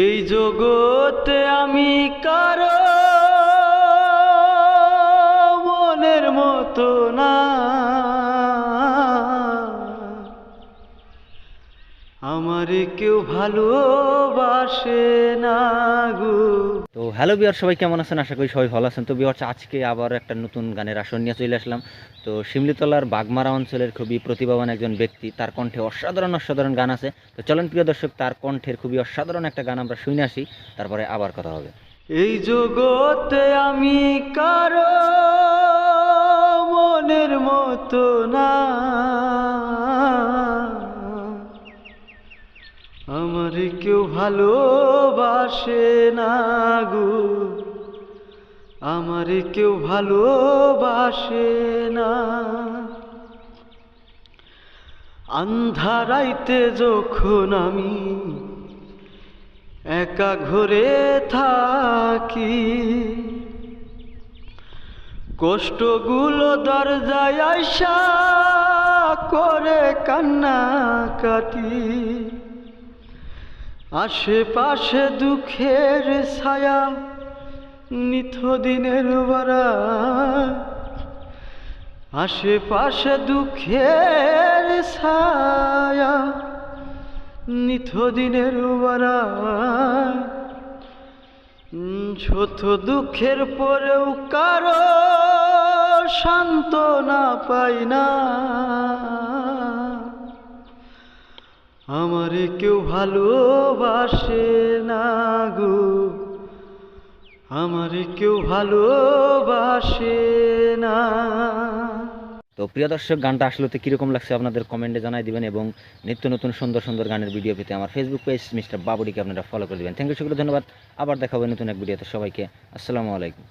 এই জগতে আমি কারো মনের মতো না, আমারে কেউ ভালোবাসে না গো। তো হ্যালো বিয়ার, সবাই কেমন আছেন? আশা করি সবাই ভালো আছেন। তো বিয়ার, আজকে আবার একটা নতুন গানের আসর নিয়ে চলে আসলাম। তো শিমলিতলার বাগমারা অঞ্চলের খুবই প্রতিভাবান একজন ব্যক্তি, তার কণ্ঠে অসাধারণ অসাধারণ গান আছে। তো চলেন প্রিয় দর্শক, তার কণ্ঠের খুবই অসাধারণ একটা গান আমরা শুনে আসি, তারপরে আবার কথা হবে। এই জগতে আমি কারো মনের মতো না, আমারে কেউ ভালোবাসে না গো, আমারে কেউ ভালোবাসে না। আন্ধারাইতে যখন আমি একা ঘরে থাকি, কষ্টগুলো দরজায় আইসা করে কান্না কাটি, আশেপাশে দুঃখের ছায়া নিত্যদিনের বাড়া, আশেপাশে দুঃখের ছায়া নিত্যদিনের বাড়া। শত দুঃখের পরেও কারো সান্ত্বনা পাই না, আমারে কেউ ভালোবাসে না গো, আমারে কেউ ভালোবাসে না। তো প্রিয় দর্শক, গানটা আসলে তো কীরকম লাগছে আপনাদের কমেন্টে জানাই দিবেন, এবং নিত্য নতুন সুন্দর সুন্দর গানের ভিডিও পেতে আমার ফেসবুক পেজ মিস্টার বাবুডিকে আপনারা ফলো করে দেবেন। থ্যাংক ইউ, সকলে ধন্যবাদ। আবার দেখা হবে নতুন এক ভিডিওতে। সবাইকে আসসালামু আলাইকুম।